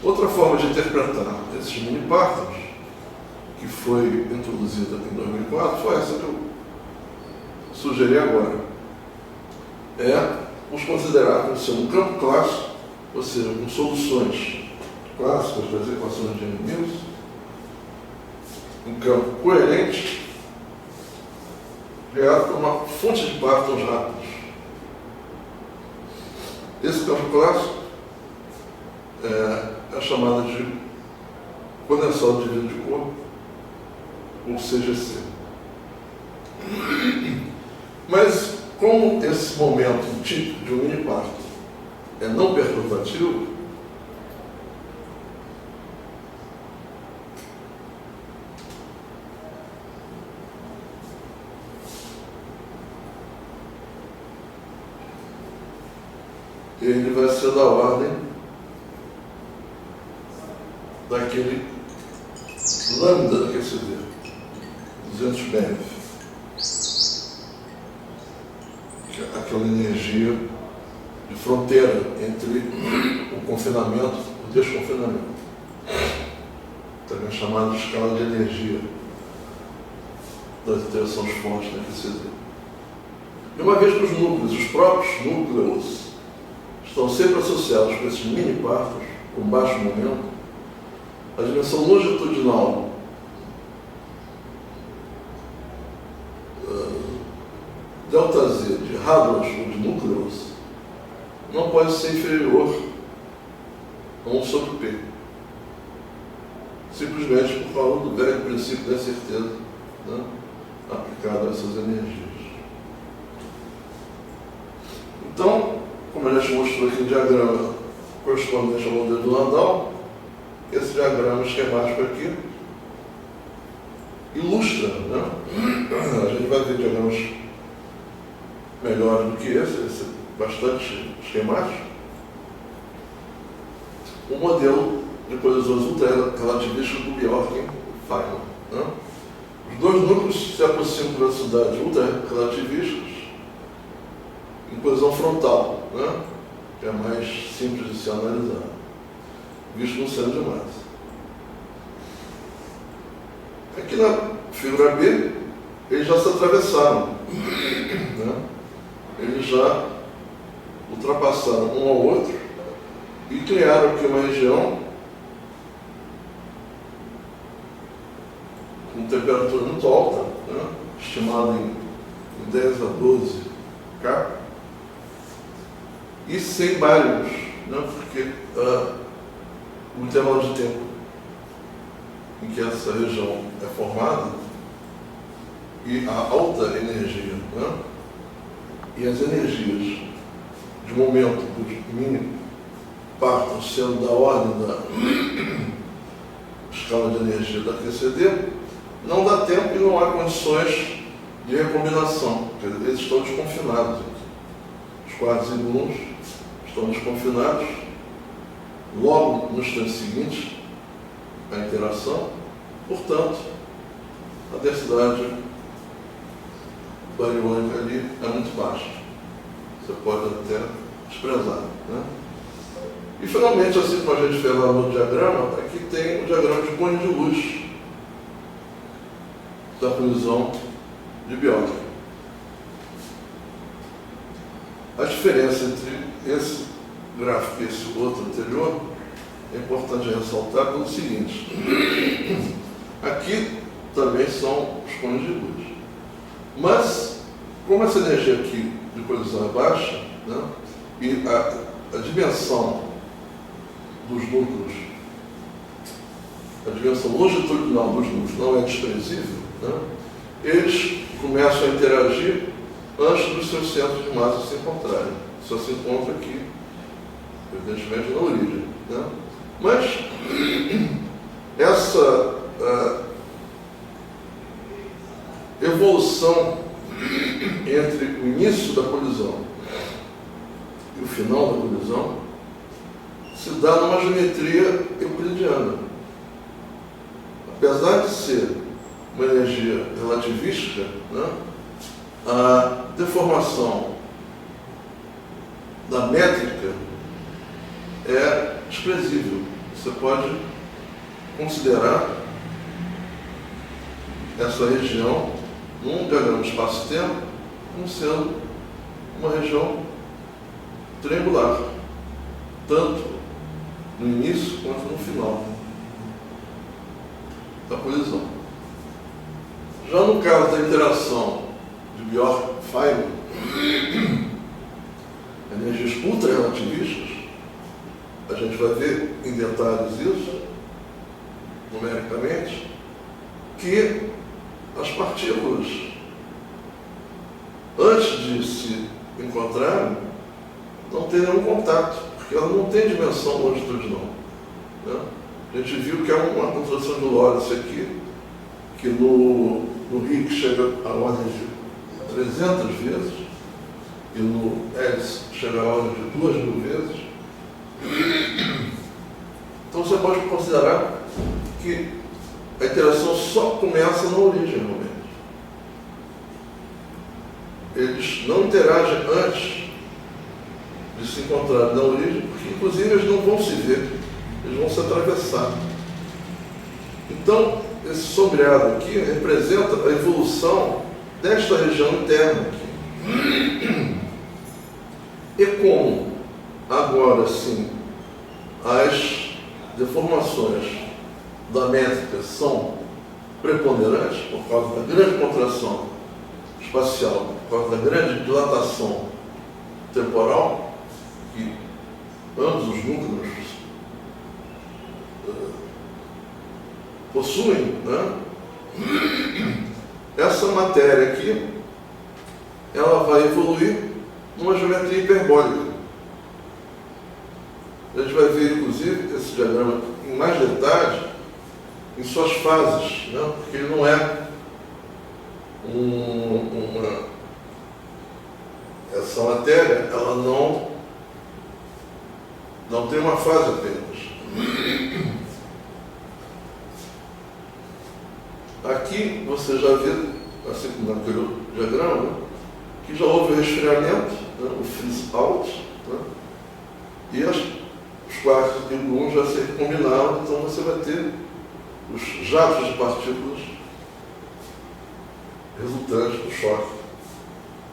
Outra forma de interpretar esses mini-partos, que foi introduzida em 2004, foi essa que eu sugeri agora. É os considerar como sendo um campo clássico, ou seja, com soluções clássicas das equações de Yang-Mills, um campo coerente, criado por uma fonte de partos rápidos. Esse campo clássico é chamado de condensado de dividido de corpo, ou CGC. Mas, como esse momento típico de um mini-parto é não perturbativo, ele vai ser da ordem daquele lambda QCD, 200 BeV, que é aquela energia de fronteira entre o confinamento e o desconfinamento, também chamada de escala de energia das interações fortes da QCD. E uma vez que os núcleos, os próprios núcleos, estão sempre associados com esses mini-partos, com baixo momento, a dimensão longitudinal delta Z de hadrons ou de núcleos não pode ser inferior a 1 sobre P. Simplesmente por causa do velho princípio da certeza, né, aplicado a essas energias. Então, como a gente mostrou aqui o diagrama correspondente ao modelo do Landau, esse diagrama esquemático aqui ilustra, né? A gente vai ver diagramas melhores do que esse é bastante esquemático. O modelo de colisões ultra-relativísticas do Bjork e Feynman. Né? Os dois núcleos se aproximam de velocidades ultra-relativísticas em colisão frontal, né? Que é mais simples de se analisar, visto no centro de massa. Aqui na figura B, eles já se atravessaram, né? Eles já ultrapassaram um ao outro e criaram aqui uma região com temperatura muito alta, né? Estimada em 10 a 12 K, e sem bários, né? Porque o intervalo de tempo em que essa região é formada e a alta energia, né? E as energias de momento dos mini-partos sendo da ordem da escala de energia da QCD, não dá tempo e não há condições de recombinação, porque eles estão desconfinados aqui. Os quartos e gluons estão desconfinados. Logo no instante seguinte, a interação, portanto, a densidade bariônica ali é muito baixa. Você pode até desprezar, né? E finalmente, assim como a gente fez lá no diagrama, aqui tem o diagrama de cone de luz da colisão de Bjork. A diferença entre esse gráfico e esse outro anterior é importante ressaltar pelo seguinte: aqui também são os cones de luz, mas como essa energia aqui de colisão é baixa, né, e a dimensão dos núcleos, a dimensão longitudinal dos núcleos não é desprezível, né, eles começam a interagir antes dos seus centros de massa se encontrarem. Só se encontra aqui, evidentemente, na origem, né? Mas essa evolução entre o início da colisão e o final da colisão se dá numa geometria euclidiana. Apesar de ser uma energia relativística, né, a deformação da métrica é desprezível. você pode considerar essa região, num diagrama de espaço-tempo, como sendo uma região triangular, tanto no início quanto no final da colisão. Já no caso da interação de Bjork-Feynman, energias ultra-relativistas, a gente vai ver em detalhes isso, numericamente, que as partículas, antes de se encontrarem, não têm nenhum contato, porque elas não têm dimensão longitudinal, né? A gente viu que é uma contração de Lorentz aqui, que no Higgs chega a ordem de 300 vezes, e no Ellis chega a ordem de 2.000 vezes. Então você pode considerar que a interação só começa na origem, realmente. Eles não interagem antes de se encontrar na origem, porque inclusive eles não vão se ver, eles vão se atravessar. Então, esse sombreado aqui representa a evolução desta região interna aqui. E como agora sim as deformações da métrica são preponderantes por causa da grande contração espacial, por causa da grande dilatação temporal, que ambos os núcleos possuem, né? Essa matéria aqui, ela vai evoluir numa geometria hiperbólica. A gente vai ver, inclusive, esse diagrama em mais detalhes em suas fases, né? Porque ele não é essa matéria, ela não tem uma fase apenas. Aqui você já vê, assim como naquele diagrama, né, que já houve o resfriamento, né, o freeze out, né, e os quartos e gluons já se combinaram, então você vai ter os jatos de partículas resultantes do choque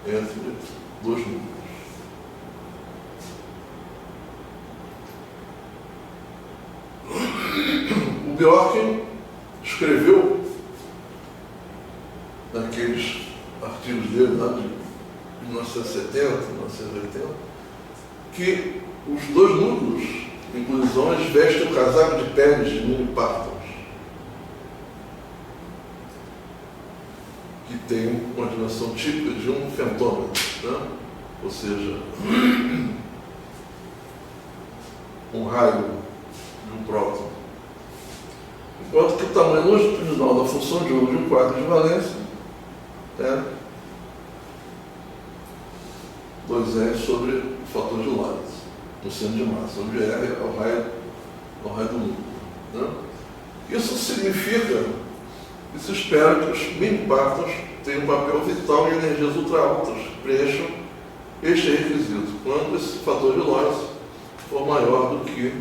entre dois núcleos. O Bjork escreveu naqueles artigos dele lá de 1970, 1980, que os dois núcleos em colisões vestem o casaco de pele de mini-partons, que tem uma dimensão típica de um fentômetro, né? Ou seja, um raio de um próton. Enquanto que o tamanho longitudinal da função de um quarto de valência é 2R sobre o fator de Lorentz, no centro de massa, onde R é o raio do núcleo, né? Isso significa que se espera que os mini-partons tenham um papel vital em energias ultra-altas que preencham este requisito, quando esse fator de Lorentz for maior do que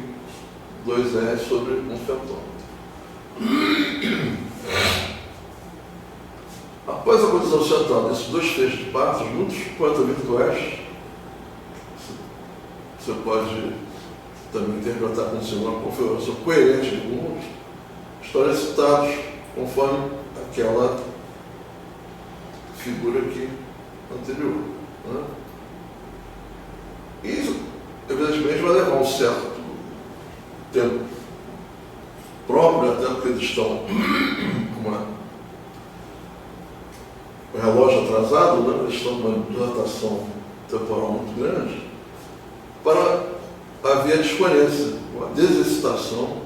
2R sobre um fentômetro. Após a colisão central desses dois feixes de partos, muitos quanto-virtuais, você pode também interpretar como sendo uma configuração coerente de gluons, estão excitados conforme aquela figura aqui anterior, né? Isso, evidentemente, vai levar um certo tempo próprio, até porque eles estão com um relógio atrasado, né? Eles estão com uma dilatação temporal muito grande, para haver a descoerência, a desexcitação,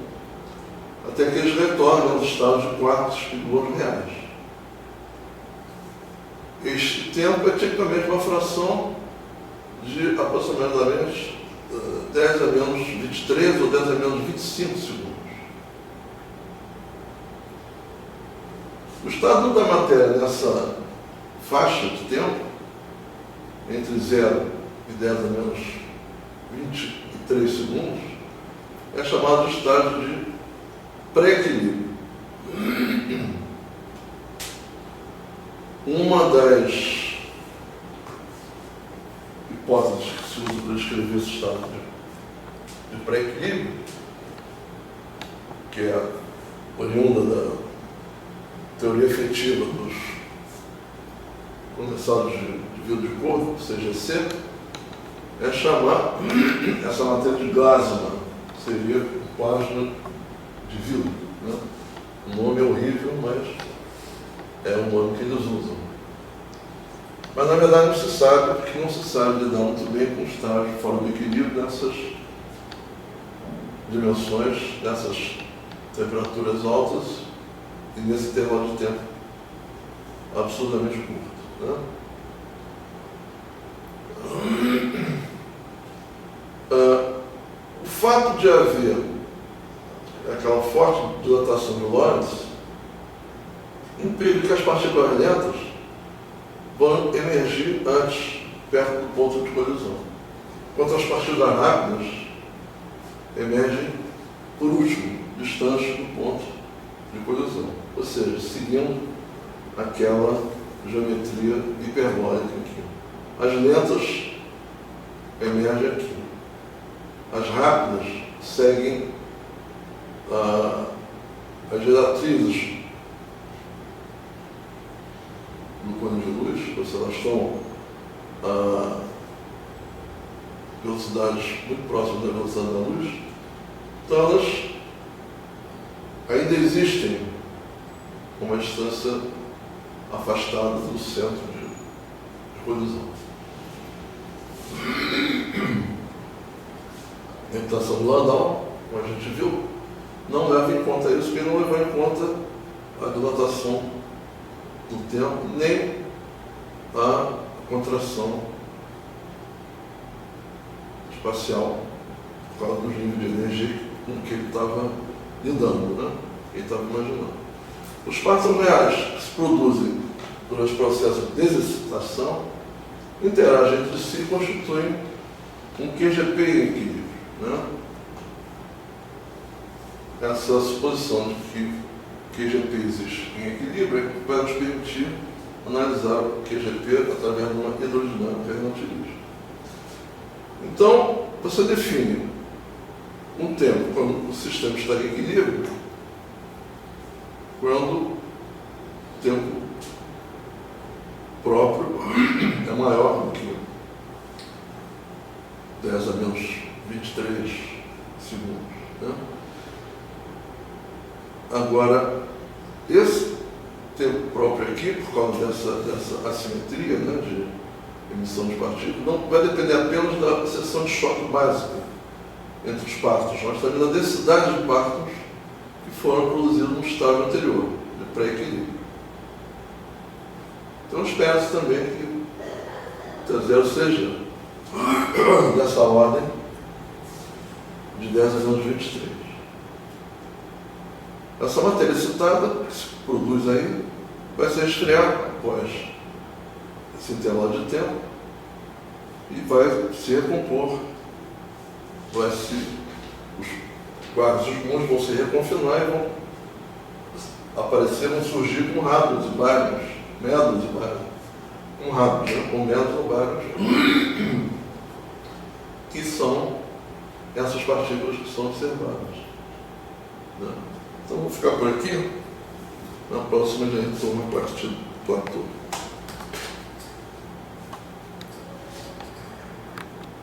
até que eles retornem aos estados de quartos e gluons reais. Este tempo é tipicamente uma fração de aproximadamente 10 a menos 23 ou 10 a menos 25 segundos. O estado da matéria nessa faixa de tempo, entre 0 e 10 a menos 23 segundos, é chamado de estágio de pré-equilíbrio. Uma das hipóteses que se usa para descrever esse estado de pré-equilíbrio, que é oriunda da teoria efetiva dos condensados de vidro de corpo, CGC, é chamar essa matéria de Glasman, que seria página de vidro. Né? O nome é horrível, mas é o nome que eles usam. Mas na verdade não se sabe, porque não se sabe lidar muito bem com o estágio fora do equilíbrio nessas dimensões, nessas temperaturas altas e nesse intervalo de tempo absurdamente curto. Né? O fato de haver aquela forte dilatação de Lorentz impede que as partículas lentas vão emergir antes, perto do ponto de colisão. Enquanto as partículas rápidas emergem por último, distante do ponto de colisão. Ou seja, seguindo aquela geometria hiperbólica aqui. As lentas emergem aqui. As rápidas seguem as diretrizes do cone de luz, ou seja, elas estão a velocidades muito próximas da velocidade da luz, então elas ainda existem uma distância afastada do centro de colisão. A imitação do Landau, como a gente viu, não leva em conta isso, porque não levou em conta a dilatação do tempo, nem a contração espacial por causa dos níveis de energia com que ele estava lidando, né? Ele estava imaginando. Os partos reais que se produzem durante o processo de desexcitação interagem entre si e constituem um QGP em equilíbrio. Né? Essa suposição de que QGP existe em equilíbrio vai nos permitir analisar o QGP através de uma hidrodinâmica relativista. Então, você define um tempo quando o sistema está em equilíbrio, quando o tempo próprio é maior do que 10 a menos 23 segundos. Né? Agora, esse tempo próprio aqui, por causa dessa assimetria, né, de emissão de partículas, não vai depender apenas da seção de choque básica entre os partos, mas também da densidade de partos que foram produzidos no estágio anterior, de pré-equilíbrio. Então, espera-se também que T0 seja dessa ordem de 10 a menos 23. Essa matéria excitada, que se produz aí, vai se resfriar após esse intervalo de tempo e vai se recompor. Os quartos comuns vão se reconfinar e vão aparecer, vão surgir com rápidos e bairros, médulas e bairros. Um rápido, né? Com médulas ou bairros, que são essas partículas que são observadas. Né? Então, vamos ficar por aqui. Na próxima, a gente toma a partir do platô.